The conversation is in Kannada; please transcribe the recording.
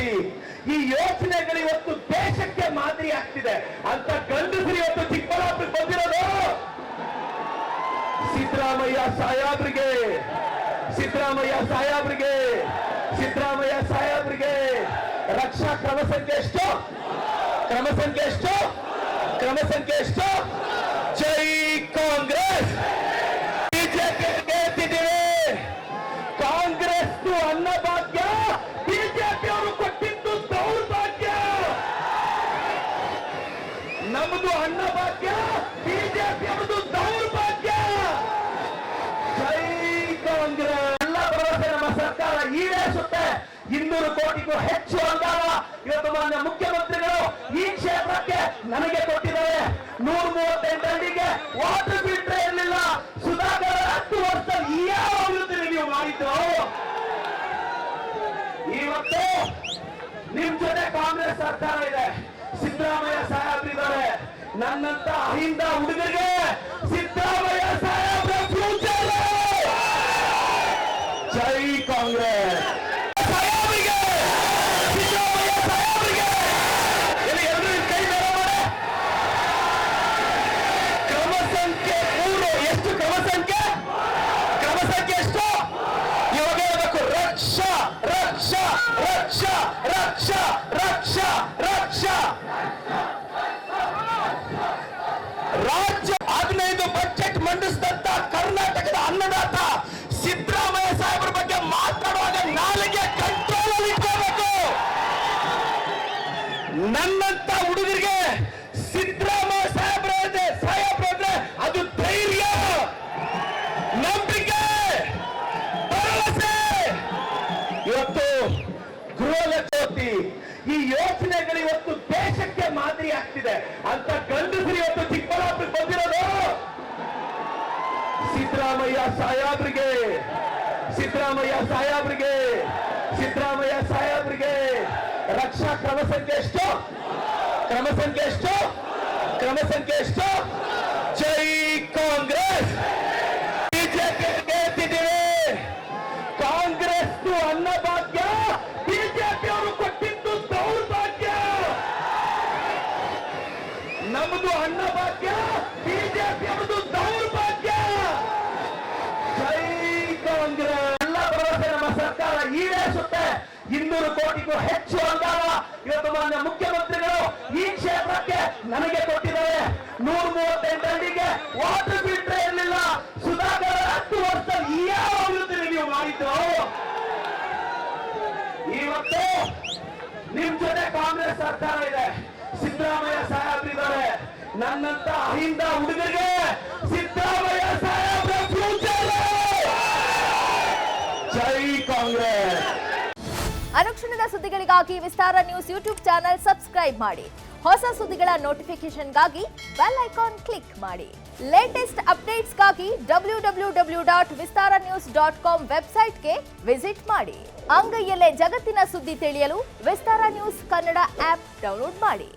ಜ್ಯೋತಿ. ಈ ಯೋಚನೆಗಳು ಇವತ್ತು ದೇಶಕ್ಕೆ ಮಾದರಿ ಆಗ್ತಿದೆ ಅಂತ ಗಂಡಸರು ಇವತ್ತು ಚಿಕ್ಕಬಳ್ಳಾಪುರಕ್ಕೆ ಬಂದಿರೋದು ಸಿದ್ದರಾಮಯ್ಯ ಸಾಹೇಬ್ರಿಗೆ, ಸಿದ್ದರಾಮಯ್ಯ ಸಾಹೇಬ್ರಿಗೆ, ಸಿದ್ದರಾಮಯ್ಯ ಸಾಹೇಬ್ರಿಗೆ. ರಕ್ಷಾ ಕ್ರಮ ಸಂಖ್ಯೆ ಎಷ್ಟು? ಕ್ರಮ ಸಂಖ್ಯೆ ಎಷ್ಟು? ಕ್ರಮ ಸಂಖ್ಯೆ ಎಷ್ಟು? ಜೈ ಕಾಂಗ್ರೆಸ್. ಬಿಜೆಪಿ ಗೆದ್ದಿದ್ದೇವೆ. ಕಾಂಗ್ರೆಸ್ ಅನ್ನಭಾಗ್ಯ ಬಿಜೆಪಿ ಅವರು ಕೊಟ್ಟಿದ್ದು ದೌರ್ಭಾಗ್ಯ. ನಮ್ಮದು ಅನ್ನಭಾಗ್ಯ, ಬಿಜೆಪಿ ಅವರದು ದೌರ್ಭಾಗ್ಯ. ಜೈ ಕಾಂಗ್ರೆಸ್. ಎಲ್ಲ ಭರವಸೆ ನಮ್ಮ ಸರ್ಕಾರ ಈಡೇರಿಸುತ್ತೆ. 200 ಕೋಟಿಗೂ ಹೆಚ್ಚು ಅನುದಾನ ಇವತ್ತು ಮಾನ್ಯ ಮುಖ್ಯಮಂತ್ರಿಗಳು ಈ ಕ್ಷೇತ್ರಕ್ಕೆ ನನಗೆ ಕೊಟ್ಟಿದ್ದಾರೆ. 138 ಹಳ್ಳಿಗೆ ವಾಟರ್ ಫಿಲ್ಟರ್ ಇರಲಿಲ್ಲ. ಸುಧಾಕರ್ 10 ವರ್ಷದಲ್ಲಿ ಯಾವ ಅಭಿವೃದ್ಧಿ ನೀವು ಮಾಡಿದ್ದು? ಇವತ್ತು ನಿಮ್ ಜೊತೆ ಕಾಂಗ್ರೆಸ್ ಸರ್ಕಾರ ಇದೆ, ಸಿದ್ದರಾಮಯ್ಯ ಸಾಹೇಬ್ರಿದ್ದಾರೆ. ನನ್ನಂತ ಅಹಿಂದ ಹುಡುಗರಿಗೆ ಸಿದ್ದರಾಮಯ್ಯ ಸಾಹೇಬ್ರ ಫ್ಯೂಚರ್. ಜೈ ಕಾಂಗ್ರೆಸ್. ರಾಜ್ಯ 15 ಬಜೆಟ್ ಮಂಡಿಸಿದಂತ ಕರ್ನಾಟಕದ ಅನ್ನದಾತ ಸಿದ್ದರಾಮಯ್ಯ ಸಾಹೇಬ್ರ ಬಗ್ಗೆ ಮಾತನಾಡುವಾಗ ನಾಲಿಗೆ ಕಂಟ್ರೋಲ್ ಅಲ್ಲಿ ಇಟ್ಕೋಬೇಕು. ನನ್ನಂತ ಹುಡುಗರಿಗೆ ಸಿದ್ದರಾಮಯ್ಯ ಸಾಹೇಬ್ರ ಅದು ಧೈರ್ಯ, ನಂಬಿಕೆ, ಭರವಸೆ. ಇವತ್ತು ಗೃಹ ಜ್ಯೋತಿ. ಈ ಯೋಚನೆಗಳು ಇವತ್ತು ದೇಶಕ್ಕೆ ಮಾದರಿ ಆಗ್ತಿದೆ ಅಂತ ಗಂಡಸರು ಇವತ್ತು ಚಿಕ್ಕಬಳ್ಳಾಪುರಕ್ಕೆ ಬಂದಿರೋದು ಸಿದ್ದರಾಮಯ್ಯ ಸಾಹೇಬ್ರಿಗೆ, ಸಿದ್ದರಾಮಯ್ಯ ಸಾಹೇಬ್ರಿಗೆ, ಸಿದ್ದರಾಮಯ್ಯ ಸಾಹೇಬ್ರಿಗೆ. ರಕ್ಷಾ ಕ್ರಮ ಸಂಖ್ಯೆ ಎಷ್ಟು? ಕ್ರಮ ಸಂಖ್ಯೆ ಎಷ್ಟು? ಕ್ರಮ ಸಂಖ್ಯೆ ಎಷ್ಟು? ಜೈ ಕಾಂಗ್ರೆಸ್. ಬಿಜೆಪಿ ಗೆದ್ದಿದ್ದೇವೆ. ಕಾಂಗ್ರೆಸ್ ಅನ್ನಭಾಗ್ಯ ಬಿಜೆಪಿ ಅವರು ಕೊಟ್ಟಿದ್ದು ದೌರ್ಭಾಗ್ಯ. ನಮ್ಮದು ಅನ್ನಭಾಗ್ಯ, ಬಿಜೆಪಿ ಅವರದು ದೌರ್ಭಾಗ್ಯ. ಜೈ ಕಾಂಗ್ರೆಸ್. ಎಲ್ಲ ಭರವಸೆ ನಮ್ಮ ಸರ್ಕಾರ ಈಡೇರಿಸುತ್ತೆ. 200 ಕೋಟಿಗೂ ಹೆಚ್ಚು ಅನುದಾನ ಇವತ್ತು ಮಾನ್ಯ ಮುಖ್ಯಮಂತ್ರಿಗಳು ಈ ಕ್ಷೇತ್ರಕ್ಕೆ ನನಗೆ ಕೊಟ್ಟಿದ್ದಾರೆ. 138 ಹಳ್ಳಿಗೆ ವಾಟರ್ ಫಿಲ್ಟರ್ ಇರಲಿಲ್ಲ. ಸುಧಾಕರ್ 10 ವರ್ಷದಲ್ಲಿ ಯಾವ ಅಭಿವೃದ್ಧಿ ನೀವು ಮಾಡಿದ್ದು? ಇವತ್ತು ನಿಮ್ ಜೊತೆ ಕಾಂಗ್ರೆಸ್ ಸರ್ಕಾರ ಇದೆ, ಸಿದ್ದರಾಮಯ್ಯ ಸಾಹೇಬ್ರಿದ್ದಾರೆ. ನನ್ನಂತ ಅಹಿಂದ ಹುಡುಗರಿಗೆ ಸಿದ್ದರಾಮಯ್ಯ ಸಾಹೇಬ್ರ ಫ್ಯೂಚರ್. ಜೈ ಕಾಂಗ್ರೆಸ್. ಅನುಕ್ಷಣದ ಸುದ್ದಿಗಳಿಗಾಗಿ ವಿಸ್ತಾರ ನ್ಯೂಸ್ ಯೂಟ್ಯೂಬ್ ಚಾನೆಲ್ ಸಬ್ಸ್ಕ್ರೈಬ್ ಮಾಡಿ. ಹೊಸ ಸುದ್ದಿಗಳ ನೋಟಿಫಿಕೇಶನ್ಗಾಗಿ ಬೆಲ್ ಐಕಾನ್ ಕ್ಲಿಕ್ ಮಾಡಿ. ಲೇಟೆಸ್ಟ್ ಅಪ್ಡೇಟ್ಸ್ಗಾಗಿ www.vistaranews.com ವೆಬ್ಸೈಟ್ಗೆ ವಿಸಿಟ್ ಮಾಡಿ. ಅಂಗೈಯಲ್ಲೇ ಜಗತ್ತಿನ ಸುದ್ದಿ ತಿಳಿಯಲು ವಿಸ್ತಾರ ನ್ಯೂಸ್ ಕನ್ನಡ ಆಪ್ ಡೌನ್ಲೋಡ್ ಮಾಡಿ.